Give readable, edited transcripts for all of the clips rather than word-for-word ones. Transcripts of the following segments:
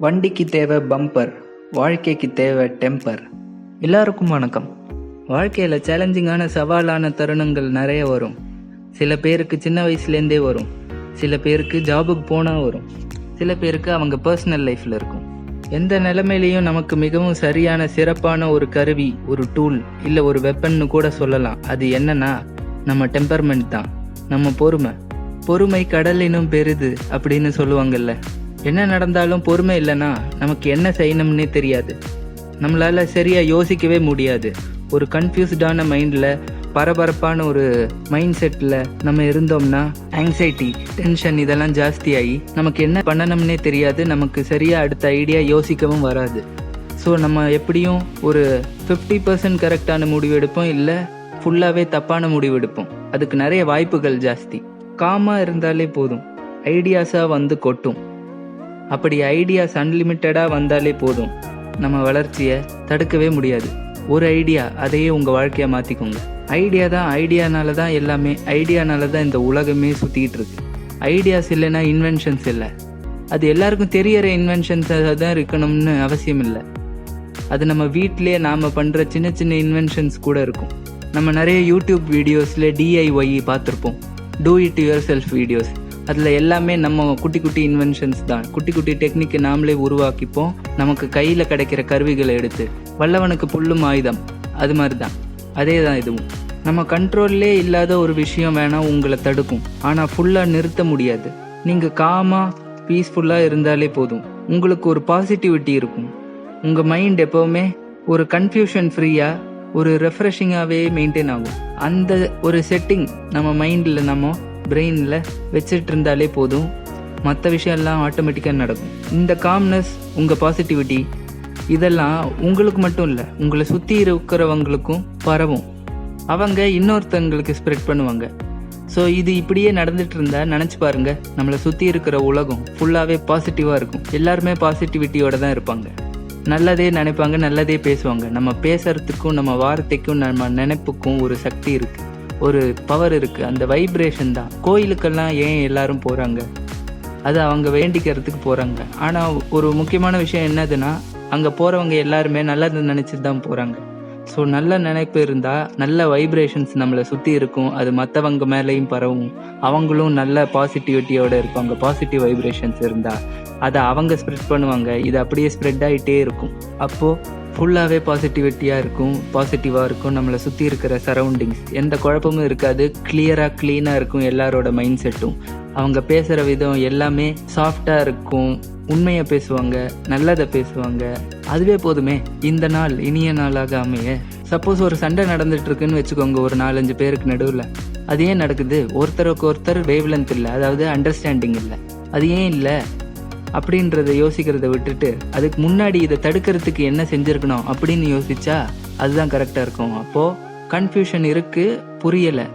வண்டிக்கு தேவை பம்பர், வாழ்க்கைக்கு தேவை டெம்பர். எல்லாருக்கும் வணக்கம். வாழ்க்கையில் சேலஞ்சிங்கான சவாலான தருணங்கள் நிறைய வரும். சில பேருக்கு சின்ன வயசுலேருந்தே வரும், சில பேருக்கு ஜாபுக்கு போனால் வரும், சில பேருக்கு அவங்க பர்சனல் லைஃப்பில் இருக்கும். எந்த நிலைமையிலையும் நமக்கு மிகவும் சரியான சிறப்பான ஒரு கருவி, ஒரு டூல், இல்லை ஒரு வெப்பன்னு கூட சொல்லலாம். அது என்னன்னா நம்ம டெம்பர்மெண்ட் தான், நம்ம பொறுமை. பொறுமை கடலினும் பெரிது அப்படின்னு சொல்லுவாங்கல்ல. என்ன நடந்தாலும் பொறுமை இல்லைன்னா நமக்கு என்ன செய்யணும்னே தெரியாது, நம்மளால சரியா யோசிக்கவே முடியாது. ஒரு கன்ஃபியூஸ்டான மைண்டில், பரபரப்பான ஒரு மைண்ட் செட்டில் நம்ம இருந்தோம்னா ஆங்ஸைட்டி, டென்ஷன் இதெல்லாம் ஜாஸ்தியாகி நமக்கு என்ன பண்ணணும்னே தெரியாது, நமக்கு சரியாக அடுத்த ஐடியா யோசிக்கவும் வராது. ஸோ நம்ம எப்படியும் ஒரு 50% கரெக்டான முடிவு எடுப்போம், இல்லை ஃபுல்லாகவே தப்பான முடிவு எடுப்போம். அதுக்கு நிறைய வாய்ப்புகள் ஜாஸ்தி. காமாக இருந்தாலே போதும், ஐடியாஸாக வந்து கொட்டும். அப்படி ஐடியாஸ் அன்லிமிட்டடாக வந்தாலே போதும், நம்ம வளர்ச்சியை தடுக்கவே முடியாது. ஒரு ஐடியா, அதையே உங்கள் வாழ்க்கையை மாற்றிக்கோங்க. ஐடியானால தான் எல்லாமே, ஐடியானால தான் இந்த உலகமே சுற்றிக்கிட்டு இருக்கு. ஐடியாஸ் இல்லைன்னா இன்வென்ஷன்ஸ் இல்லை. அது எல்லாருக்கும் தெரியற இன்வென்ஷன்ஸாக தான் இருக்கணும்னு அவசியம் இல்லை. அது நம்ம வீட்டிலே நாம் பண்ணுற சின்ன சின்ன இன்வென்ஷன்ஸ் கூட இருக்கும். நம்ம நிறைய யூடியூப் வீடியோஸில் DIY பார்த்துருப்போம், do it your self videos. அதில் எல்லாமே நம்ம குட்டி குட்டி இன்வென்ஷன்ஸ் தான், குட்டி குட்டி டெக்னிக்கை நாமளே உருவாக்கிப்போம். நமக்கு கையில் கிடைக்கிற கருவிகளை எடுத்து, வல்லவனுக்கு புல்லும் ஆயுதம், அது மாதிரி தான். அதே தான் இதுவும். நம்ம கண்ட்ரோல்லே இல்லாத ஒரு விஷயம் வேணால் உங்களை தடுக்கும், ஆனால் ஃபுல்லாக நிறுத்த முடியாது. நீங்கள் காமாக பீஸ்ஃபுல்லாக இருந்தாலே போதும், உங்களுக்கு ஒரு பாசிட்டிவிட்டி இருக்கும். உங்கள் மைண்ட் எப்போவுமே ஒரு கன்ஃபியூஷன் ஃப்ரீயாக, ஒரு ரெஃப்ரெஷிங்காகவே மெயின்டைன் ஆகும். அந்த ஒரு செட்டிங் நம்ம மைண்டில், நம்ம பிரெயினில் வச்சுட்டு இருந்தாலே போதும், மற்ற விஷயம்லாம் ஆட்டோமேட்டிக்காக நடக்கும். இந்த காம்னஸ், உங்கள் பாசிட்டிவிட்டி, இதெல்லாம் உங்களுக்கு மட்டும் இல்லை, உங்களை சுற்றி இருக்கிறவங்களுக்கும் பரவும். அவங்க இன்னொருத்தங்களுக்கு ஸ்ப்ரெட் பண்ணுவாங்க. ஸோ இது இப்படியே நடந்துட்டு இருந்தா நினச்சி பாருங்க, நம்மளை சுற்றி இருக்கிற உலகம் ஃபுல்லாகவே பாசிட்டிவாக இருக்கும். எல்லாருமே பாசிட்டிவிட்டியோட தான் இருப்பாங்க, நல்லதே நினைப்பாங்க, நல்லதே பேசுவாங்க. நம்ம பேசுறதுக்கும் நம்ம வார்த்தைக்கும் நம்ம நினைப்புக்கும் ஒரு சக்தி இருக்குது, ஒரு பவர் இருக்குது. அந்த வைப்ரேஷன் தான். கோயிலுக்கெல்லாம் ஏன் எல்லாரும் போகிறாங்க? அது அவங்க வேண்டிக்கிறதுக்கு போகிறாங்க. ஆனால் ஒரு முக்கியமான விஷயம் என்னதுன்னா, அங்கே போகிறவங்க எல்லாருமே நல்லது நினச்சிட்டு தான் போகிறாங்க. ஸோ நல்ல நினைப்பு இருந்தால் நல்ல வைப்ரேஷன்ஸ் நம்மளை சுற்றி இருக்கும், அது மற்றவங்க மேலேயும் பரவும். அவங்களும் நல்ல பாசிட்டிவிட்டியோடு இருப்பாங்க. பாசிட்டிவ் வைப்ரேஷன்ஸ் இருந்தால் அதை அவங்க ஸ்ப்ரெட் பண்ணுவாங்க, இது அப்படியே ஸ்ப்ரெட் ஆகிட்டே இருக்கும். அப்போது ஃபுல்லாகவே பாசிட்டிவிட்டியாக இருக்கும், பாசிட்டிவாக இருக்கும். நம்மளை சுற்றி இருக்கிற சரௌண்டிங்ஸ் எந்த குழப்பமும் இருக்காது, கிளியராக க்ளீனாக இருக்கும். எல்லாரோட மைண்ட் செட்டும், அவங்க பேசுகிற விதம் எல்லாமே சாஃப்டாக இருக்கும். உண்மையை பேசுவாங்க, நல்லதை பேசுவாங்க. அதுவே போதுமே இந்த நாள் இனிய நாளாக அமைய. சப்போஸ் ஒரு சண்டை நடந்துட்டு இருக்குன்னு வச்சுக்கோங்க, ஒரு 4-5 பேருக்கு நடுவில். அது ஏன் நடக்குது? ஒருத்தருக்கு ஒருத்தர் வேவ்லென்த் இல்லை, அதாவது அண்டர்ஸ்டாண்டிங் இல்லை. அது ஏன் இல்லை அப்படின்றத யோசிக்கிறத விட்டுட்டு, அதுக்கு முன்னாடி இதை தடுக்கிறதுக்கு என்ன செஞ்சுருக்கணும் அப்படின்னு யோசிச்சா அதுதான் கரெக்டாக இருக்கும். அப்போது கன்ஃபியூஷன் இருக்குது, புரியலை,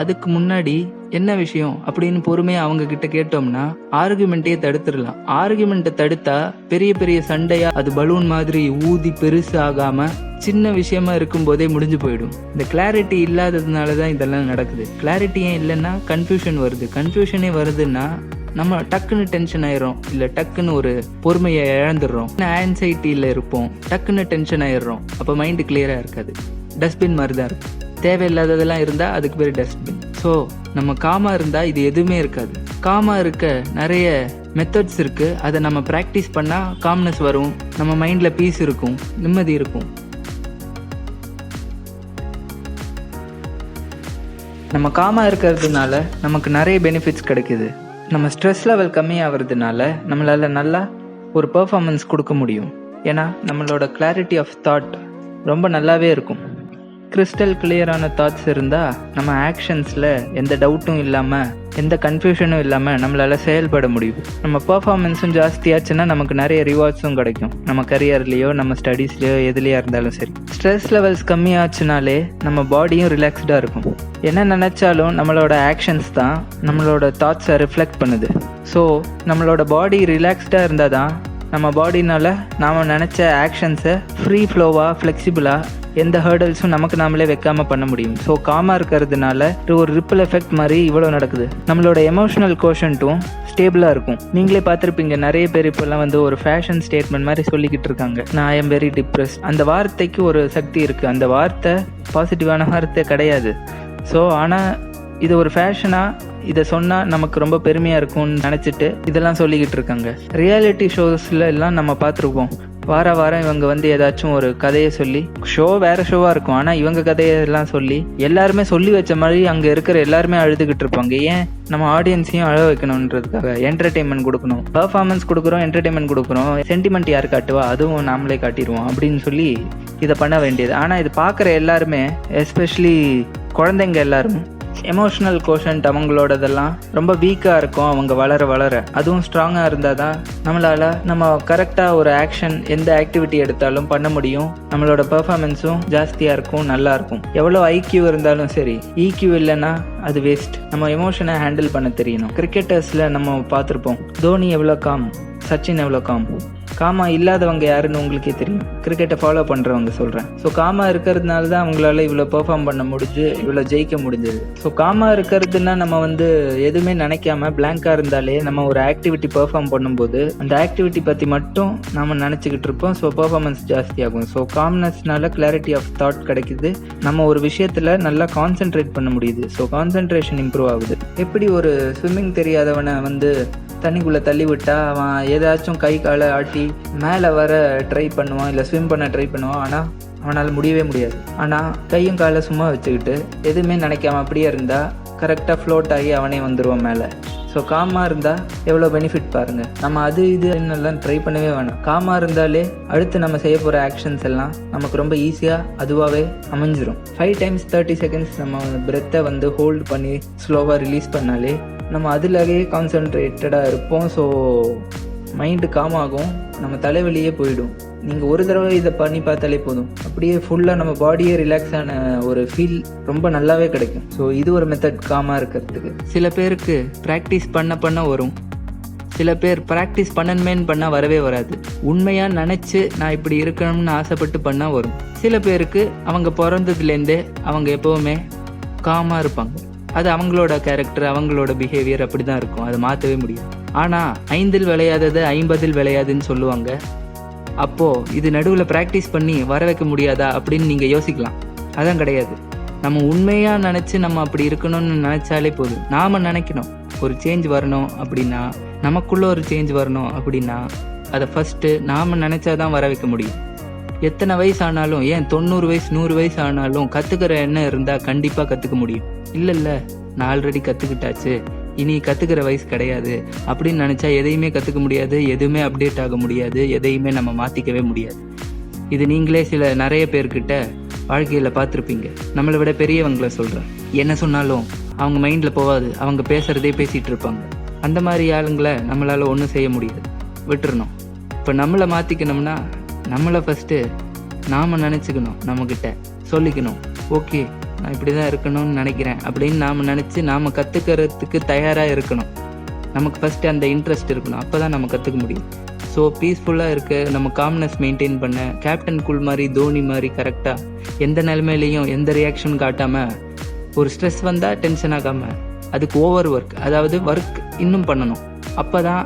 அதுக்கு முன்னாடி என்ன விஷயம் அப்படின்னு பொறுமையாக அவங்க கிட்ட கேட்டோம்னா ஆர்குமெண்ட்டையே தடுத்துடலாம். ஆர்குமெண்ட்டை தடுத்தா பெரிய பெரிய சண்டையா அது பலூன் மாதிரி ஊதி பெருசு ஆகாம சின்ன விஷயமா இருக்கும் போதே முடிஞ்சு போயிடும். இந்த கிளாரிட்டி இல்லாததுனால தான் இதெல்லாம் நடக்குது. கிளாரிட்டி ஏன் இல்லைன்னா கன்ஃபியூஷன் வருது. கன்ஃபியூஷனே வருதுன்னா நம்ம டக்குன்னு டென்ஷன் ஆயிடுறோம், இல்லை டக்குன்னு ஒரு பொறுமையை இழந்துடுறோம், ஆன்சைட்டியில் இருப்போம், டக்குன்னு டென்ஷன் ஆயிடுறோம். அப்போ மைண்டு கிளியராக இருக்காது, டஸ்ட்பின் மாதிரி தான் இருக்கும். தேவையில்லாததெல்லாம் இருந்தால் அதுக்கு பேர் டஸ்ட்பின். ஸோ நம்ம காமாக இருந்தால் இது எதுவுமே இருக்காது. காமாக இருக்க நிறைய மெத்தட்ஸ் இருக்குது, அதை நம்ம ப்ராக்டிஸ் பண்ணால் காம்னஸ் வரும், நம்ம மைண்டில் பீஸ் இருக்கும், நிம்மதி இருக்கும். நம்ம காமாக இருக்கிறதுனால நமக்கு நிறைய பெனிஃபிட்ஸ் கிடைக்குது. நம்ம ஸ்ட்ரெஸ் லெவல் கம்மியாகிறதுனால நம்மளால் நல்லா ஒரு பெர்ஃபார்மன்ஸ் கொடுக்க முடியும். ஏன்னா நம்மளோட கிளாரிட்டி ஆஃப் தாட் ரொம்ப நல்லாவே இருக்கும். கிறிஸ்டல் கிளியரான தாட்ஸ் இருந்தால் நம்ம ஆக்ஷன்ஸில் எந்த டவுட்டும் இல்லாமல், எந்த கன்ஃபியூஷனும் இல்லாமல் நம்மளால் செயல்பட முடியும். நம்ம பெர்ஃபார்மன்ஸும் ஜாஸ்தியாச்சுன்னா நமக்கு நிறைய ரிவார்ட்ஸும் கிடைக்கும். நம்ம கரியர்லேயோ நம்ம ஸ்டடீஸ்லேயோ எதுலேயா இருந்தாலும் சரி. ஸ்ட்ரெஸ் லெவல்ஸ் கம்மியாச்சுனாலே நம்ம பாடியும் ரிலாக்ஸ்டாக இருக்கும். என்ன நினச்சாலும் நம்மளோட ஆக்ஷன்ஸ் தான் நம்மளோட தாட்ஸை ரிஃப்ளெக்ட் பண்ணுது. ஸோ நம்மளோட பாடி ரிலாக்ஸ்டாக இருந்தால் தான் நம்ம பாடினால் நாம் நினச்ச ஆக்ஷன்ஸை ஃப்ரீ ஃப்ளோவாக, ஃப்ளெக்சிபிளாக எந்த ஹேர்டல்ஸும் நமக்கு நாமளே வைக்காமல் பண்ண முடியும். ஸோ காமாக இருக்கிறதுனால ஒரு ரிப்பிள் எஃபெக்ட் மாதிரி இவ்வளோ நடக்குது. நம்மளோட எமோஷனல் கோஷன்ட்டும் ஸ்டேபிளாக இருக்கும். நீங்களே பார்த்துருப்பீங்க, நிறைய பேர் இப்போல்லாம் வந்து ஒரு ஃபேஷன் ஸ்டேட்மெண்ட் மாதிரி சொல்லிக்கிட்டு இருக்காங்க, நான் ஐ எம் வெரி டிப்ரெஸ்ட். அந்த வார்த்தைக்கு ஒரு சக்தி இருக்குது. அந்த வார்த்தை பாசிட்டிவான வார்த்தை கிடையாது. ஸோ ஆனால் இது ஒரு ஃபேஷனாக இதை சொன்னால் நமக்கு ரொம்ப பெருமையாக இருக்கும்னு நினச்சிட்டு இதெல்லாம் சொல்லிக்கிட்டு இருக்காங்க. ரியாலிட்டி ஷோஸில் எல்லாம் நம்ம பார்த்துருப்போம், வாரம் இவங்க வந்து ஏதாச்சும் ஒரு கதையை சொல்லி, ஷோ வேறு ஷோவாக இருக்கும், ஆனால் இவங்க கதையெல்லாம் சொல்லி எல்லாருமே சொல்லி வச்ச மாதிரி அங்கே இருக்கிற எல்லாருமே அழுதுகிட்டு இருப்பாங்க. ஏன்? நம்ம ஆடியன்ஸையும் அழ வைக்கணுன்றதுக்காக. என்டர்டெயின்மெண்ட் கொடுக்கணும், பர்ஃபார்மன்ஸ் கொடுக்குறோம், என்டர்டெயின்மெண்ட் கொடுக்குறோம், சென்டிமெண்ட் யார் காட்டுவா, அதுவும் நாமளே காட்டிடுவோம் அப்படின்னு சொல்லி இதை பண்ண வேண்டியது. ஆனால் இது பார்க்குற எல்லாருமே, எஸ்பெஷலி குழந்தைங்க எல்லாரும், எமோஷ்னல் கோஷன்ட் அவங்களோடதெல்லாம் ரொம்ப வீக்காக இருக்கும். அவங்க வளர அதுவும் ஸ்ட்ராங்காக இருந்தால் தான் நம்மளால் நம்ம கரெக்டாக ஒரு ஆக்ஷன், எந்த ஆக்டிவிட்டி எடுத்தாலும் பண்ண முடியும். நம்மளோட பெர்ஃபார்மன்ஸும் ஜாஸ்தியாக இருக்கும், நல்லாயிருக்கும். எவ்வளோ ஐக்யூ இருந்தாலும் சரி, ஈக்யூ இல்லைன்னா அது வேஸ்ட். நம்ம எமோஷனை ஹேண்டில் பண்ண தெரியணும். கிரிக்கெட்டர்ஸில் நம்ம பார்த்துருப்போம், தோனி எவ்வளோ காம், சச்சின் எவ்வளோ காமா இல்லாதவங்க யாருன்னு உங்களுக்கே தெரியும், கிரிக்கெட்டை ஃபாலோ பண்ணுறவங்க சொல்கிறேன். ஸோ காமா இருக்கிறதுனால தான் அவங்களால இவ்வளோ பெர்ஃபார்ம் பண்ண முடிஞ்சு, இவ்வளோ ஜெயிக்க முடிஞ்சது. ஸோ காமா இருக்கிறதுனா நம்ம வந்து எதுவுமே நினைக்காம பிளாங்காக இருந்தாலே நம்ம ஒரு ஆக்டிவிட்டி பெர்ஃபார்ம் பண்ணும்போது அந்த ஆக்டிவிட்டி பற்றி மட்டும் நம்ம நினச்சிக்கிட்டு இருப்போம். ஸோ பெர்ஃபார்மன்ஸ் ஜாஸ்தியாகும். ஸோ காம்னஸ்னால கிளாரிட்டி ஆஃப் தாட் கிடைக்குது. நம்ம ஒரு விஷயத்தில் நல்லா கான்சென்ட்ரேட் பண்ண முடியுது. ஸோ கான்சென்ட்ரேஷன் இம்ப்ரூவ் ஆகுது. எப்படி ஒரு ஸ்விம்மிங் தெரியாதவனை வந்து தண்ணிக்குள்ளே தள்ளி விட்டா அவன் ஏதாச்சும் கை காலை ஆட்டி மேலே வர ட்ரை பண்ணுவான், இல்லை ஸ்விம் பண்ண ட்ரை பண்ணுவான், ஆனால் அவனால் முடியவே முடியாது. ஆனால் கையும் காலை சும்மா வச்சுக்கிட்டு எதுவுமே நினைக்காம அப்படியே இருந்தால் கரெக்டாக ஃப்ளோட் ஆகி அவனே வந்துடுவான் மேலே. ஸோ காமாக இருந்தால் எவ்வளோ பெனிஃபிட் பாருங்கள். நம்ம அது இது என்னெல்லாம் ட்ரை பண்ணவே வேணாம். காமாக இருந்தாலே அடுத்து நம்ம செய்ய போகிற ஆக்ஷன்ஸ் எல்லாம் நமக்கு ரொம்ப ஈஸியாக அதுவாகவே அமைஞ்சிரும். 5 times 30 seconds நம்ம பிரெத்தை வந்து ஹோல்டு பண்ணி ஸ்லோவாக ரிலீஸ் பண்ணாலே நம்ம அதிலேயே கான்சென்ட்ரேட்டடாக இருப்போம். ஸோ மைண்டு காமாகும், நம்ம தலைவலியே போயிடும். நீங்கள் ஒரு தடவை இதை பண்ணி பார்த்தாலே போதும், அப்படியே ஃபுல்லாக நம்ம பாடியே ரிலாக்ஸ் ஆன ஒரு ஃபீல் ரொம்ப நல்லாவே கிடைக்கும். ஸோ இது ஒரு மெத்தட் காமாக இருக்கிறதுக்கு. சில பேருக்கு ப்ராக்டிஸ் பண்ண வரும், சில பேர் ப்ராக்டிஸ் பண்ணணுமேன்னு பண்ணால் வரவே வராது. உண்மையாக நினச்சி நான் இப்படி இருக்கணும்னு ஆசைப்பட்டு பண்ணால் வரும். சில பேருக்கு அவங்க பிறந்ததுலேருந்தே அவங்க எப்போவுமே காமாக இருப்பாங்க. அது அவங்களோட கேரக்டர், அவங்களோட பிஹேவியர் அப்படி தான் இருக்கும், அதை மாற்றவே முடியும். ஆனால் 5 விளையாதது 50 விளையாதுன்னு சொல்லுவாங்க. அப்போது இது நடுவில் ப்ராக்டிஸ் பண்ணி வர வைக்க முடியாதா அப்படின்னு நீங்கள் யோசிக்கலாம். அதான் கிடையாது. நம்ம உண்மையாக நினச்சி நம்ம அப்படி இருக்கணும்னு நினச்சாலே போதும். நாம் நினைக்கணும் ஒரு சேஞ்ச் வரணும் அப்படின்னா, நமக்குள்ளே ஒரு சேஞ்ச் வரணும் அப்படின்னா அதை ஃபஸ்ட்டு நாம் நினச்சாதான் வர வைக்க முடியும். எத்தனை வயசு ஆனாலும், ஏன் 90 வயசு 100 வயசு ஆனாலும் கற்றுக்கிற எண்ணம் இருந்தால் கண்டிப்பாக கற்றுக்க முடியும். இல்லை நான் ஆல்ரெடி கற்றுக்கிட்டாச்சு, இனி கற்றுக்கிற வயசு கிடையாது அப்படின்னு நினச்சா எதையுமே கற்றுக்க முடியாது, எதுவுமே அப்டேட் ஆக முடியாது, எதையுமே நம்ம மாற்றிக்கவே முடியாது. இது நீங்களே நிறைய பேர்கிட்ட வாழ்க்கையில் பார்த்துருப்பீங்க. நம்மளை விட பெரியவங்களை சொல்கிறேன், என்ன சொன்னாலும் அவங்க மைண்டில் போகாது, அவங்க பேசுகிறதே பேசிகிட்டு இருப்பாங்க. அந்த மாதிரி ஆளுங்களை நம்மளால் ஒன்றும் செய்ய முடியாது, விட்டுறணும். இப்போ நம்மளை மாற்றிக்கணும்னா நம்மளை ஃபஸ்ட்டு நாம் நினச்சிக்கணும், நம்மக்கிட்ட சொல்லிக்கணும், ஓகே நான் இப்படி தான் இருக்கணும்னு நினைக்கிறேன் அப்படின்னு நாம் நினச்சி நாம் கற்றுக்கிறதுக்கு தயாராக இருக்கணும். நமக்கு ஃபஸ்ட்டு அந்த இன்ட்ரெஸ்ட் இருக்கணும், அப்போ தான் நம்ம கற்றுக்க முடியும். ஸோ பீஸ்ஃபுல்லாக இருக்க, நம்ம காம்னஸ் மெயின்டைன் பண்ண, கேப்டன் கூல் மாதிரி, தோனி மாதிரி கரெக்டாக எந்த நிலைமையிலையும் எந்த ரியாக்ஷன் காட்டாமல், ஒரு ஸ்ட்ரெஸ் வந்தால் டென்ஷன் ஆகாமல், அதுக்கு ஓவர் ஒர்க், அதாவது ஒர்க் இன்னும் பண்ணணும். அப்போ தான்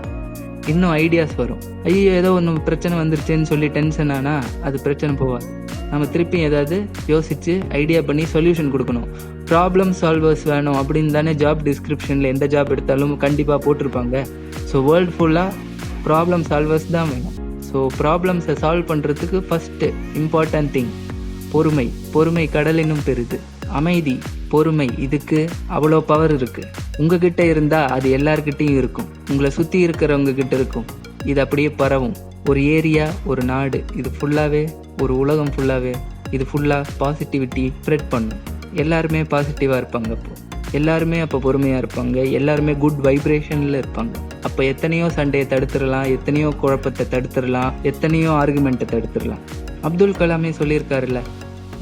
இன்னும் ஐடியாஸ் வரும். ஐயோ ஏதோ ஒன்று பிரச்சனை வந்துருச்சுன்னு சொல்லி டென்ஷன் ஆனால் அது பிரச்சனை போகாது. நம்ம திருப்பி ஏதாவது யோசித்து ஐடியா பண்ணி சொல்யூஷன் கொடுக்கணும். ப்ராப்ளம் சால்வர்ஸ் வேணும் அப்படின்னு தானே ஜாப் டிஸ்கிரிப்ஷனில் எந்த ஜாப் எடுத்தாலும் கண்டிப்பாக போட்டிருப்பாங்க. ஸோ வேர்ல்டு ஃபுல்லாக ப்ராப்ளம் சால்வர்ஸ் தான் வேணும். ஸோ ப்ராப்ளம்ஸை சால்வ் பண்ணுறதுக்கு ஃபஸ்ட்டு இம்பார்ட்டன்ட் திங் பொறுமை கடலினும் பெரிது. அமைதி, பொறுமை, இதுக்கு அவ்வளோ பவர் இருக்குது. உங்ககிட்ட இருந்தால் அது எல்லார்கிட்டையும் இருக்கும், உங்களை சுற்றி இருக்கிறவங்க கிட்ட இருக்கும். இது அப்படியே பரவும். ஒரு ஏரியா, ஒரு நாடு, இது ஃபுல்லாகவே, ஒரு உலகம் ஃபுல்லாகவே இது ஃபுல்லாக பாசிட்டிவிட்டி ஸ்ப்ரெட் பண்ணும். எல்லாருமே பாசிட்டிவாக இருப்பாங்க. எல்லாருமே அப்போ பொறுமையாக இருப்பாங்க. எல்லாருமே குட் வைப்ரேஷனில் இருப்பாங்க. அப்போ எத்தனையோ சண்டையை தடுத்துடலாம், எத்தனையோ குழப்பத்தை தடுத்துடலாம், எத்தனையோ ஆர்குமெண்ட்டை தடுத்துடலாம். Abdul கலாமே சொல்லியிருக்காருல்ல,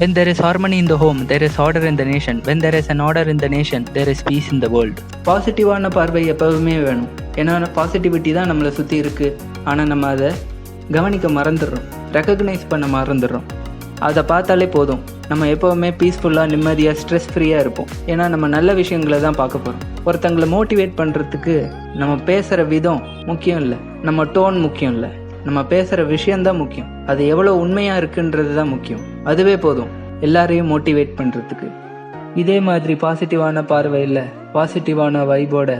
when there is harmony in the home, there is order in the nation. When there is an order in the nation, there is peace in the world. பாசிட்டிவான பார்வை எப்போவுமே வேணும். ஏன்னா பாசிட்டிவிட்டி தான் நம்மளை சுற்றி இருக்குது. ஆனால் நம்ம அதை கவனிக்க மறந்துடுறோம், ரெக்கக்னைஸ் பண்ண மறந்துடுறோம். அதை பார்த்தாலே போதும், நம்ம எப்போவுமே பீஸ்ஃபுல்லாக நிம்மதியாக ஸ்ட்ரெஸ் ஃப்ரீயாக இருப்போம். ஏன்னா நம்ம நல்ல விஷயங்களை தான் பார்க்க போகிறோம். ஒருத்தங்களை மோட்டிவேட் பண்ணுறதுக்கு நம்ம பேசுகிற விதம் முக்கியம் இல்லை, நம்ம டோன் முக்கியம் இல்லை, நம்ம பேசுகிற விஷயந்தான் முக்கியம். அது எவ்வளோ உண்மையாக இருக்குன்றது தான் முக்கியம். அதுவே போதும் எல்லாரையும் மோட்டிவேட் பண்ணுறதுக்கு. இதே மாதிரி பாசிட்டிவான பார்வையில் பாசிட்டிவான வைபோட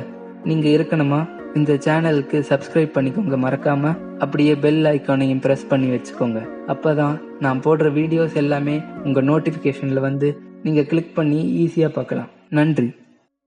நீங்கள் இருக்கணுமா? இந்த சேனலுக்கு சப்ஸ்கிரைப் பண்ணிக்கோங்க மறக்காம. அப்படியே பெல் ஐக்கானையும் ப்ரெஸ் பண்ணி வச்சுக்கோங்க. அப்பதான் நான் போடுற வீடியோஸ் எல்லாமே உங்கள் நோட்டிஃபிகேஷனில் வந்து நீங்கள் கிளிக் பண்ணி ஈஸியாக பார்க்கலாம். நன்றி.